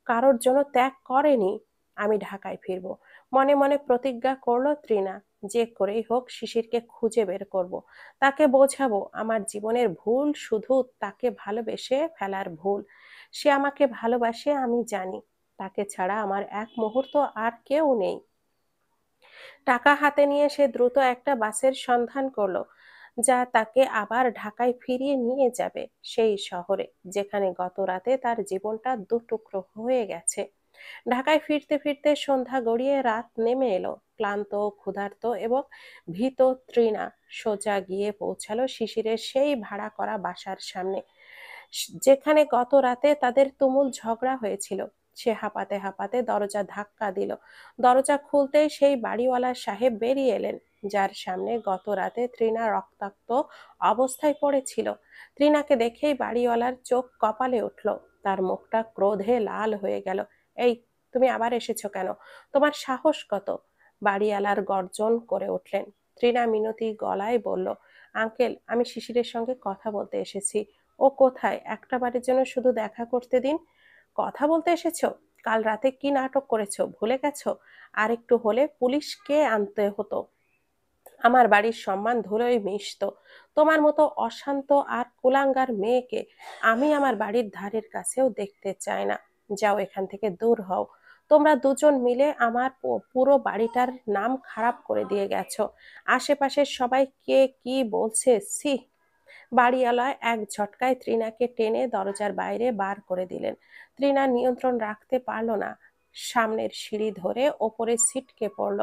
কারোর জন্য ত্যাগ করেনি। আমি ঢাকায় ফিরবো, মনে মনে প্রতিজ্ঞা করলো তৃণা। যে করেই হোক শিশিরকে খুঁজে বের করব। তাকে বোঝাবো আমার জীবনের ভুল শুধু তাকে ভালোবেসে ফেলার ভুল। সে আমাকে ভালোবাসে আমি জানি, তাকে ছাড়া আমার এক মুহূর্ত আর কেউ নেই। টাকা হাতে নিয়ে সে দ্রুত একটা বাসের সন্ধান করলো, যা তাকে আবার ঢাকায় ফিরিয়ে নিয়ে যাবে, সেই শহরে যেখানে গত রাতে তার জীবনটা দুটুকরো হয়ে গেছে। ঢাকায় ফিরতে ফিরতে সন্ধ্যা গড়িয়ে রাত নেমে এলো। ক্লান্ত, ক্ষুধার্ত এবং ভীত তৃণা সোজা গিয়ে পৌঁছালো শিশিরের সেই ভাড়া করা বাসার সামনে, যেখানে গত রাতে তাদের তুমুল ঝগড়া হয়েছিল। সে হাঁপাতে হাঁপাতে দরজা ধাক্কা দিল। দরজা খুলতেই সেই বাড়িওয়ালা সাহেব বেরিয়ে এলেন, যার সামনে গত রাতে তৃণা রক্তাক্ত অবস্থায় পড়েছিল। তৃণাকে দেখেই বাড়িওয়ালার চোখ কপালে উঠল, তার মুখটা ক্রোধে লাল হয়ে গেল। এই, তুমি আবার এসেছো কেন? তোমার সাহস কত? বাড়িওয়ালার গর্জন করে উঠলেন। তৃণা মিনতি গলায় বলল, আঙ্কেল, আমি শিশিরের সঙ্গে কথা বলতে এসেছি। ও কোথায়? একটা বারের জন্য শুধু দেখা করতে দিন। কথা বলতে এসেছো? কাল রাতে কি নাটক করেছো ভুলে গেছো? আর একটু হলে পুলিশকে আনতে হতো। আমার বাড়ির সম্মান ধুলোয় মিশতো। তোমার মতো অশান্ত আর কুলাঙ্গার মেয়েকে আমি আমার বাড়ির ধারের কাছেও দেখতে চাই না। যাও এখান থেকে, দূর হও। তোমরা দুজন মিলে আমার পুরো বাড়িটার নাম খারাপ করে দিয়ে গেছো। আশেপাশের সবাই কে কি বলছে, ছি। বাড়িওয়ালা এক ঝটকায় তৃণাকে টেনে দরজার বাইরে বার করে দিলেন। তৃণা নিয়ন্ত্রণ রাখতে পারল না, সামনের সিঁড়ি ধরে ওপরে ছিটকে পড়ল।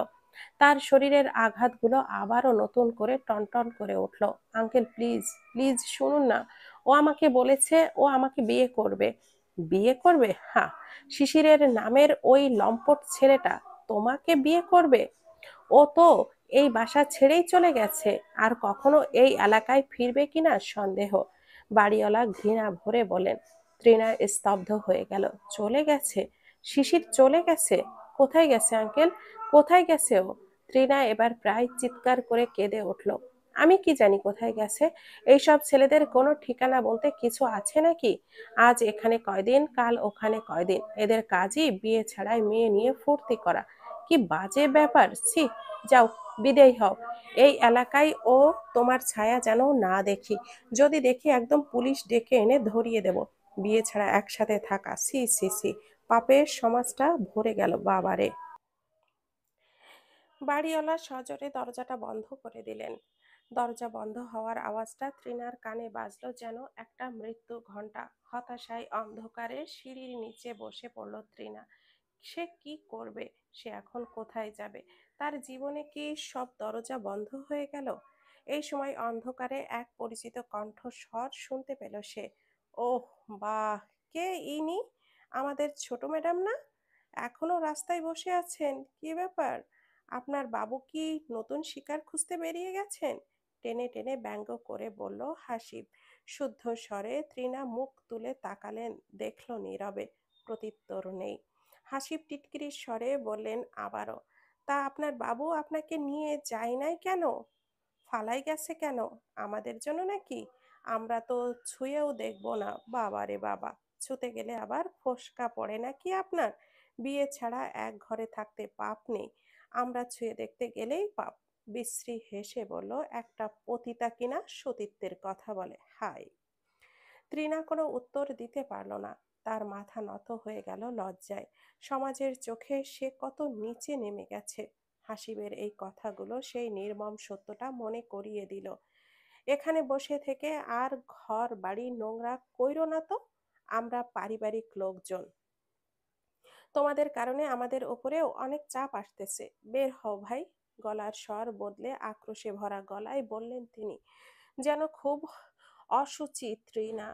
তার শরীরের আঘাতগুলো আবারও নতুন করে টনটন করে উঠল। আঙ্কেল, প্লিজ, প্লিজ শুনুন না। ও আমাকে বলেছে ও আমাকে বিয়ে করবে। বিয়ে করবে? হ্যাঁ। শিশিরের নামের ওই লম্পট ছেলেটা তোমাকে বিয়ে করবে? ও তো এই বাসা ছেড়েই চলে গেছে, আর কখনো এই এলাকায় ফিরবে কিনা সন্দেহ। বাড়িওয়ালা ঘৃণা ভরে বলেন। তৃণা স্তব্ধ হয়ে গেল। চলে গেছে? শিশির চলে গেছে? কোথায় গেছে আঙ্কেল? কোথায় গেছে ও? তৃণা এবার প্রায় চিৎকার করে কেঁদে উঠল। আমি কি জানি কোথায় গেছে? এইসব ছেলেদের কোনো ঠিকানা বলতে কিছু আছে নাকি? আজ এখানে কয়দিন, কাল ওখানে কয়দিন। এদের কাজই বিয়ে ছাড়াই মেয়ে নিয়ে ফুর্তি করা। কি বাজে ব্যাপার, ছি। যাও, বিদেয় হও। এই এলাকায় ও তোমার ছায়া যেন না দেখি। যদি দেখি একদম পুলিশ ডেকে এনে ধরিয়ে দেব। বিয়ে ছাড়া একসাথে থাকা, সি সি সি। পাপের সমাজটা ভরে গেল বাবারে। বাড়িওয়ালা সজোরে দরজাটা বন্ধ করে দিলেন। দরজা বন্ধ হওয়ার আওয়াজটা তৃণার কানে বাজলো যেন একটা মৃত্যু ঘণ্টা। হতাশায় অন্ধকারে সিঁড়ির নিচে বসে পড়ল তৃণা। সে কি করবে? সে এখন কোথায় যাবে? তার জীবনে কি সব দরজা বন্ধ হয়ে গেল? এই সময় অন্ধকারে এক পরিচিত কণ্ঠস্বর শুনতে পেল সে। ওহ, বাহ! কে ইনি? আমাদের ছোট ম্যাডাম না? এখনো রাস্তায় বসে আছেন? কি ব্যাপার? আপনার বাবু কি নতুন শিকার খুঁজতে বেরিয়ে গেছেন? টেনে টেনে ব্যঙ্গ করে বলল হাসিব। শুদ্ধ স্বরে তৃণা মুখ তুলে তাকালেন, দেখল নীরবে, প্রত্যুত্তর নেই। হাসিব টিটকিরির স্বরে বললেন আবারও, তা আপনার বাবু আপনাকে নিয়ে যায় নাই কেন? ফালাই গেছে কেন? আমাদের জন্য নাকি? আমরা তো ছুঁয়েও দেখব না। বাবা রে বাবা, ছুতে গেলে আবার ফোসকা পড়ে নাকি আপনার? বিয়ে ছাড়া এক ঘরে থাকতে পাপ নেই, আমরা ছুঁয়ে দেখতে গেলেই পাপ। বিশ্রী হেসে বলল, একটা পতিতা কিনা সতীত্বের কথা বলে, হায়। তৃণা কোনো উত্তর দিতে পারল না। তার মাথা নত হয়ে গেল লজ্জায়। সমাজের চোখে সে কত নিচে নেমে গেছে। হাসিবের এই কথাগুলো সেই নির্মম সত্যটা মনে করিয়ে দিল। এখানে বসে থেকে আর ঘর বাড়ি নোংরা কইরো না তো। আমরা পারিবারিক লোকজন, তোমাদের কারণে আমাদের ওপরেও অনেক চাপ আসতেছে। বের হও ভাই। গলার স্বর বদলে আক্রোশে ভরা গলায় বললেন তিনি, যেন খুব অসুচি তৃণা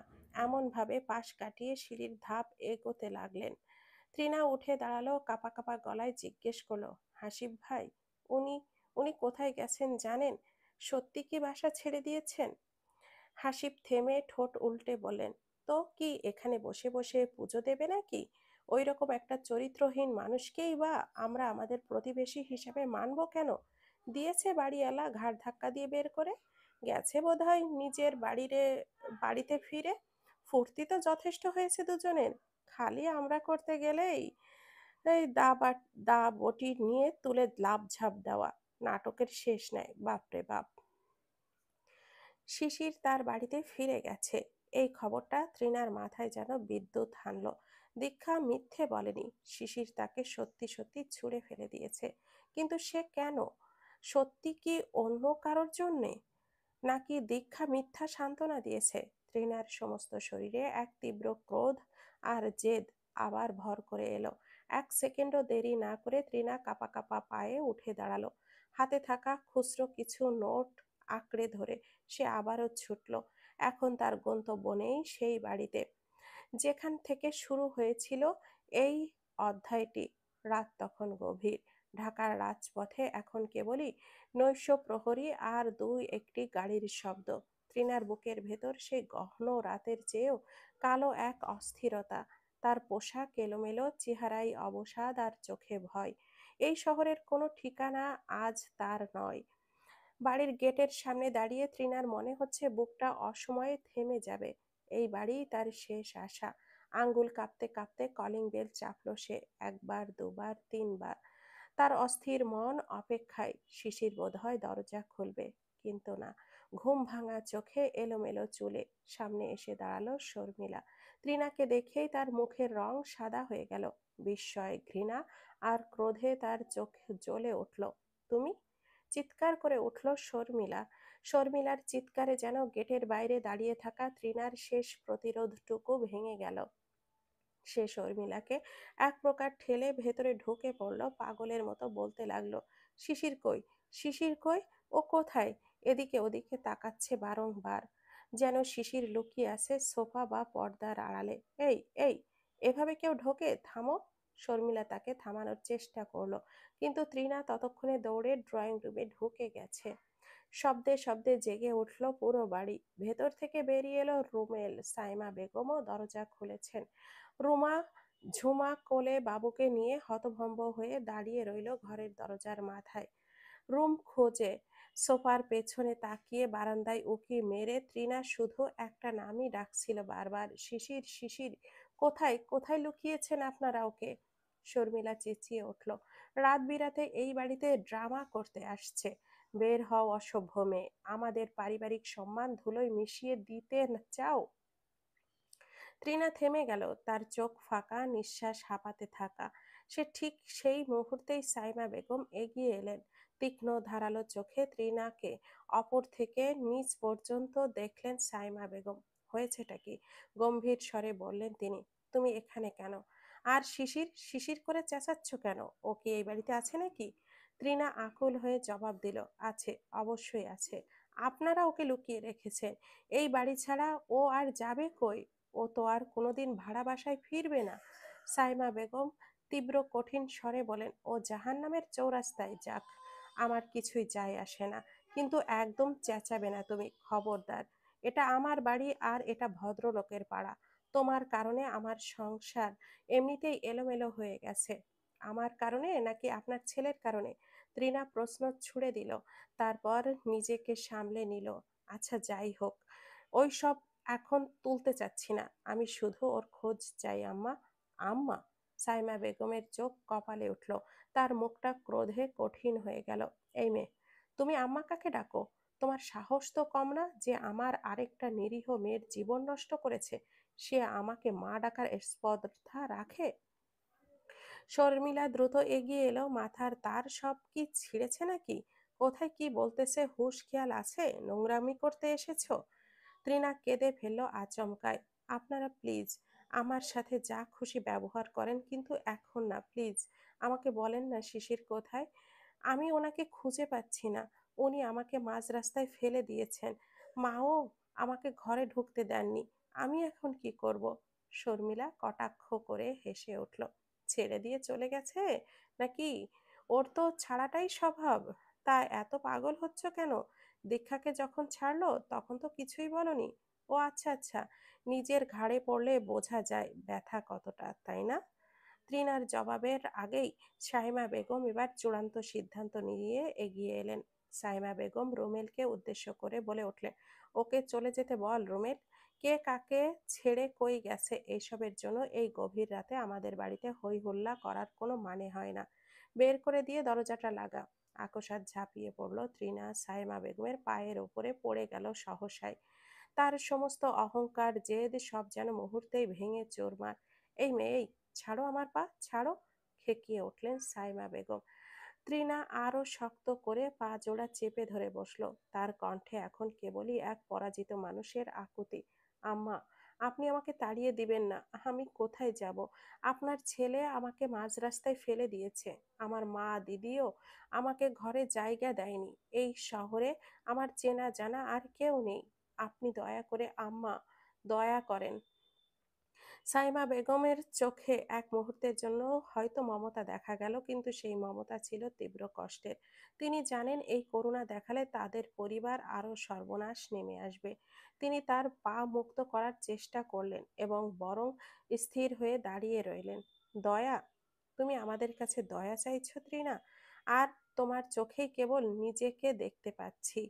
এমন ভাবে পাশ কাটিয়ে সিঁড়ির ধাপ এগোতে লাগলেন। তৃণা উঠে দাঁড়ালো, কাঁপা কাঁপা গলায় জিজ্ঞেস করলো, হাসিব ভাই, উনি উনি কোথায় গেছেন জানেন? সত্যি কি বাসা ছেড়ে দিয়েছেন? হাসিব থেমে ঠোঁট উল্টে বললেন, তো কি এখানে বসে বসে পুজো দেবে নাকি? ওই রকম একটা চরিত্রহীন মানুষকেই বা আমরা আমাদের প্রতিবেশী হিসেবে মানব কেন? দিয়েছে বাড়িওয়ালা ঘাড় ধাক্কা দিয়ে বের করে। গেছে বোধহয় নিজের বাড়িতে ফিরে। ফুর্তি তো যথেষ্ট হয়েছে দুজনের। খালি আমরা করতে গেলেই এই দা বটি নিয়ে তুলে লাফ ঝাঁপ দেওয়া। নাটকের শেষ নাই, বাপরে বাপ। শিশির তার বাড়িতে ফিরে গেছে, এই খবরটা তৃণার মাথায় যেন বিদ্যুৎ হানল। দীক্ষা মিথ্যে বলেনি, শিশির তাকে সত্যি সত্যি ছুঁড়ে ফেলে দিয়েছে। কিন্তু সে কেন? সত্যি কি অন্য কারোর জন্যে? নাকি দীক্ষা মিথ্যা সান্ত্বনা দিয়েছে? তৃণার সমস্ত শরীরে এক তীব্র ক্রোধ আর জেদ আবার ভর করে এলো। এক সেকেন্ডও দেরি না করে তৃণা কাঁপা কাঁপা পায়ে উঠে দাঁড়ালো। হাতে থাকা খুচরো কিছু নোট আঁকড়ে ধরে সে আবারও ছুটল। এখন তার গন্তব্য নেই সেই বাড়িতে যেখান থেকে শুরু হয়েছিল এই অধ্যায়টি। রাত তখন গভীর। ঢাকার রাজপথে এখন কেবলই নৈশ প্রহরী আর দুই একটি গাড়ির শব্দ। তৃণার বুকের ভেতর সেই গহন রাতের চেয়েও কালো এক অস্থিরতা। তার পোশাক এলোমেলো, চেহারায় অবসাদ আর চোখে ভয়। এই শহরের কোনো ঠিকানা আজ তার নয়। বাড়ির গেটের সামনে দাঁড়িয়ে তৃণার মনে হচ্ছে বুকটা অসময়ে থেমে যাবে। এই বাড়িই তার শেষ আশা। আঙ্গুল কাঁপতে কাঁপতে কলিং বেল চাপল সে, একবার, দুবার, তিনবার। তার অস্থির মন অপেক্ষায়, শিশির বোধহয় দরজা খুলবে। কিন্তু না। ঘুম ভাঙা চোখে, এলোমেলো চুলে সামনে এসে দাঁড়ালো শর্মিলা। তৃণাকে দেখেই তার মুখের রং সাদা হয়ে গেল। বিস্ময়, ঘৃণা আর ক্রোধে তার চোখ জ্বলে উঠল। তুমি? চিৎকার করে উঠল শর্মিলা। শর্মিলার চিৎকারে যেন গেটের বাইরে দাঁড়িয়ে থাকা তৃণার শেষ প্রতিরোধটুকু ভেঙে গেল। সে শর্মিলাকে এক প্রকার ঠেলে ভেতরে ঢুকে পড়ল, পাগলের মতো বলতে লাগলো, শিশির কই? শিশির কই? ও কোথায়? এদিকে ওদিকে তাকাচ্ছে বারংবার, যেন শিশির লুকিয়ে আছে সোফা বা পর্দার আড়ালে। এই এই, এভাবে কেউ ঢোকে? থামো। শর্মিলা তাকে থামানোর চেষ্টা করলো, কিন্তু তৃণা ততক্ষণে দৌড়ে ড্রয়িং রুমে ঢুকে গেছে। শব্দে শব্দে জেগে উঠল পুরো বাড়ি। ভেতর থেকে বেরিয়ে এলো রুমেল। সাইমা বেগমও দরজা খুলেছেন। রুমা ঝুমা কোলে বাবুকে নিয়ে হতভম্ব হয়ে দাঁড়িয়ে রইল ঘরের দরজার মাথায়। রুম খোঁজে, সোফার পেছনে তাকিয়ে বারান্দায় উকি মেরে তৃণা শুধু একটা নামই ডাকছিল বারবার, শিশির, শিশির। কোথায় কোথায় লুকিয়েছেন আপনারা ওকে? শর্মিলা চেঁচিয়ে উঠল, রাত বিরাতে এই বাড়িতে ড্রামা করতে আসছে? বের হও অসভ্য মেয়ে। আমাদের পারিবারিক সম্মান ধুলোয় মিশিয়ে দিতে চাও? তৃণা থেমে গেল, তার চোখ ফাঁকা, নিঃশ্বাস হাঁপাতে থাকা। সে ঠিক সেই মুহূর্তেই সাইমা বেগম এগিয়ে এলেন। তীক্ষ্ণ ধারালো চোখে তৃণাকে অপর থেকে নিচ পর্যন্ত দেখলেন সাইমা বেগম। হয়েছেটা কি? গম্ভীর স্বরে বললেন তিনি। তুমি এখানে কেন? আর শিশির? শিশির করে চেঁচাচ্ছ কেন? ও কি এই বাড়িতে আছে নাকি? তৃণা আকুল হয়ে জবাব দিল, আছে, অবশ্যই আছে। আপনারা ওকে লুকিয়ে রেখেছেন। এই বাড়ি ছাড়া ও আর যাবে কই? ও তো আর কোনোদিন ভাড়া বাসায় ফিরবে না। সাইমা বেগম তীব্র কঠিন স্বরে বলেন, ও জাহান্নামের চৌরাস্তায় যাক, আমার কিছুই যায় আসে না। কিন্তু একদম চেঁচাবে না তুমি, খবরদার। এটা আমার বাড়ি আর এটা ভদ্রলোকের পাড়া। তোমার কারণে আমার সংসার এমনিতেই এলোমেলো হয়ে গেছে। আমার কারণে নাকি আপনার ছেলের কারণে? তৃণা প্রশ্ন ছুড়ে দিল, তারপর নিজেকে সামলে নিল। আচ্ছা যাই হোক, ওই সব এখন তুলতে চাচ্ছি না। আমি শুধু ওর খোঁজ চাই আম্মা। আম্মা? সাইমা বেগমের চোখ কপালে উঠল, তার মুখটা ক্রোধে কঠিন হয়ে গেল। এই মেয়ে, তুমি আম্মা কাকে ডাকো? তোমার সাহস তো কম না যে আমার আরেকটা নিরীহ মেয়ের জীবন নষ্ট করেছে সে আমাকে মা ডাকার স্পর্ধা রাখে? শর্মিলা দ্রুত এগিয়ে এলো, মাথার তার সব কি ছিঁড়েছে নাকি? কোথায় কি বলতেছে হুঁশ খেয়াল আছে? নোংরামি করতে এসেছো? তৃণা কেঁদে ফেলল আচমকায়। আপনারা প্লিজ আমার সাথে যা খুশি ব্যবহার করেন, কিন্তু এখন না, প্লিজ। আমাকে বলেন না শিশির কোথায়? আমি ওনাকে খুঁজে পাচ্ছি না। উনি আমাকে মাঝ রাস্তায় ফেলে দিয়েছেন। মাও আমাকে ঘরে ঢুকতে দেননি। আমি এখন কি করব? শর্মিলা কটাক্ষ করে হেসে উঠল। ছেড়ে দিয়ে চলে গেছে নাকি? ওর তো ছাড়াটাই স্বভাব। তা এত পাগল হচ্ছ কেন? দীক্ষাকে যখন ছাড়লো তখন তো কিছুই বলনি। ও আচ্ছা আচ্ছা, নিজের ঘাড়ে পড়লে বোঝা যায় ব্যথা কতটা, তাই না? তৃণার জবাবের আগেই সাইমা বেগম এবার চূড়ান্ত সিদ্ধান্ত নিয়ে এগিয়ে এলেন। সাইমা বেগম রুমেলকে উদ্দেশ্য করে বলে উঠলেন, ওকে চলে যেতে বল রুমেল। কে কাকে ছেড়ে কই গেছে এইসবের জন্য এই গভীর রাতে আমাদের বাড়িতে হই হল্লা করার কোনো মানে হয় না। বের করে দিয়ে দরজাটা লাগা। আকস্মাৎ ঝাঁপিয়ে পড়ল তৃণা সাইমা বেগমের পায়ের ওপরে পড়ে গেল সহসায়। তার সমস্ত অহংকার জেদ সব যেন মুহূর্তেই ভেঙে চুরমার। এই মেয়ে, এই, ছাড়ো আমার পা, ছাড়ো! খেকিয়ে উঠলেন সাইমা বেগম। তৃণা আরো শক্ত করে পা জোড়া চেপে ধরে বসলো। তার কণ্ঠে এখন কেবলই এক পরাজিত মানুষের আকুতি। আম্মা, আপনি আমাকে তাড়িয়ে দিবেন না। আমি কোথায় যাব? আপনার ছেলে আমাকে মাঝ রাস্তায় ফেলে দিয়েছে। আমার মা দিদিও আমাকে ঘরে জায়গা দেয়নি। এই শহরে আমার চেনা জানা আর কেউ নেই। আপনি দয়া করে আম্মা, দয়া করেন। সাইমা বেগমের চোখে এক মুহূর্তের জন্য হয়তো মমতা দেখা গেল, কিন্তু সেই মমতা ছিল তীব্র কষ্টের। তিনি জানেন এই করুণা দেখালে তাদের পরিবার আরো সর্বনাশ নেমে আসবে। তিনি তার পা মুক্ত করার চেষ্টা করলেন এবং বরং স্থির হয়ে দাঁড়িয়ে রইলেন। দয়া? তুমি আমাদের কাছে দয়া চাইছো তৃণা? আর তোমার চোখেই কেবল নিজেকে দেখতে পাচ্ছি।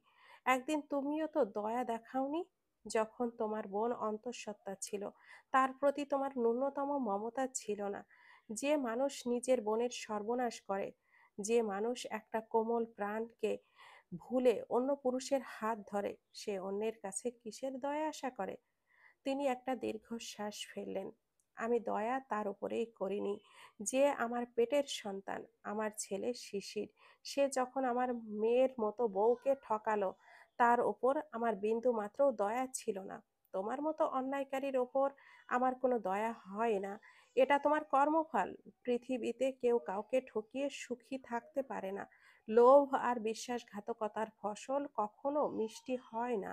একদিন তুমিও তো দয়া দেখাওনি, যখন তোমার বোন অন্তঃসত্ত্বা ছিল। তার প্রতি তোমার ন্যূনতম মমতা ছিল না। যে মানুষ নিজের বোনের সর্বনাশ করে, যে মানুষ একটা কোমল প্রাণকে ভুলে অন্য পুরুষের হাত ধরে, সে অন্যের কাছে কিসের দয়া আশা করে? তিনি একটা দীর্ঘশ্বাস ফেললেন। আমি দয়া তার উপরেই করিনি, যে আমার পেটের সন্তান, আমার ছেলে শিশির। সে যখন আমার মেয়ের মতো বউকে ঠকালো, তার ওপর আমার বিন্দু মাত্র দয়া ছিল না। তোমার মতো অন্যায়কারীর ওপর আমার কোনো দয়া হয় না। এটা তোমার কর্মফল। পৃথিবীতে কেউ কাউকে ঠকিয়ে সুখী থাকতে পারে না। লোভ আর বিশ্বাসঘাতকতার ফসল কখনো মিষ্টি হয় না,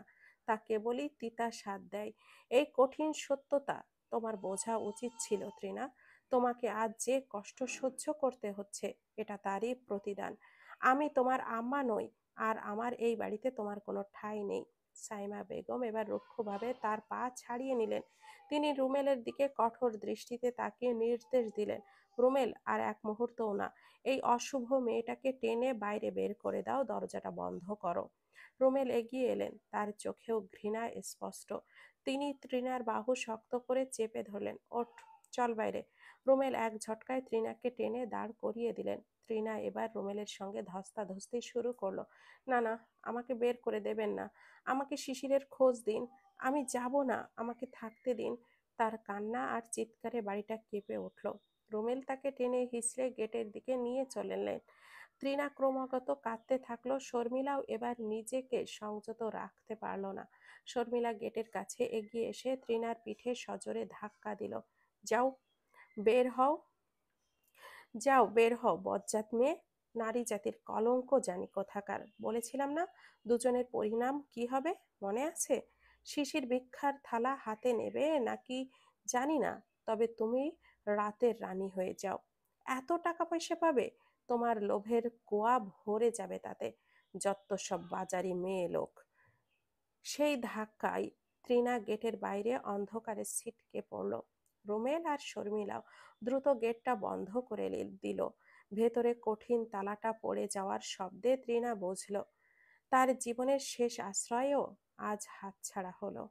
তা কেবলই তিতা স্বাদ দেয়। এই কঠিন সত্যতা তোমার বোঝা উচিত ছিল তৃণা। তোমাকে আজ যে কষ্ট সহ্য করতে হচ্ছে, এটা তারই প্রতিদান। আমি তোমার আম্মা নই, আর আমার এই বাড়িতে তোমার কোনো ঠাঁই নেই। সাইমা বেগম এবার রুক্ষভাবে তার পা ছাড়িয়ে নিলেন। তিনি রুমেলের দিকে কঠোর দৃষ্টিতে তাকিয়ে নির্দেশ দিলেন, রুমেল, আর এক মুহূর্তও না। এই অশুভ মেয়েটাকে টেনে বাইরে বের করে দাও, দরজাটা বন্ধ করো। রুমেল এগিয়ে এলেন, তার চোখেও ঘৃণা স্পষ্ট। তিনি তৃণার বাহু শক্ত করে চেপে ধরলেন। ওঠ, চল বাইরে। রুমেল এক ঝটকায় তৃণাকে টেনে দাঁড় করিয়ে দিলেন। তৃণা এবার রুমেলের সঙ্গে ধস্তাধস্তি শুরু করলো। না না, আমাকে বের করে দেবেন না। আমাকে শিশিরের খোঁজ দিন। আমি যাব না, আমাকে থাকতে দিন। তার কান্না আর চিৎকারে বাড়িটা কেঁপে উঠল। রুমেল তাকে টেনে হিঁচড়ে গেটের দিকে নিয়ে চলেলেন। তৃণা ক্রমাগত কাঁদতে থাকলো। শর্মিলাও এবার নিজেকে সংযত রাখতে পারল না। শর্মিলা গেটের কাছে এগিয়ে এসে তৃণার পিঠে সজোরে ধাক্কা দিল। যাও, বের হও, যাও, বের হও, বজ্জাত মেয়ে! নারী জাতির কলঙ্ক জানি কোথাকার! বলেছিলাম না দুজনের পরিণাম কি হবে, মনে আছে? শিশির ভিক্ষার থালা হাতে নেবে নাকি জানি না, তবে তুমি রাতের রানী হয়ে যাও। এত টাকা পয়সা পাবে, তোমার লোভের কুয়া ভরে যাবে তাতে। যত সব বাজারি মেয়ে লোক! সেই ধাক্কায় তৃণা গেটের বাইরে অন্ধকারে ছিটকে পড়ল। রুমেল আর শর্মিলাও দ্রুত গেটটা বন্ধ করে দিল। ভেতরে কঠিন তালাটা পড়ে যাওয়ার শব্দে তৃণা বুঝল তার জীবনের শেষ আশ্রয়ও আজ হাতছাড়া হলো।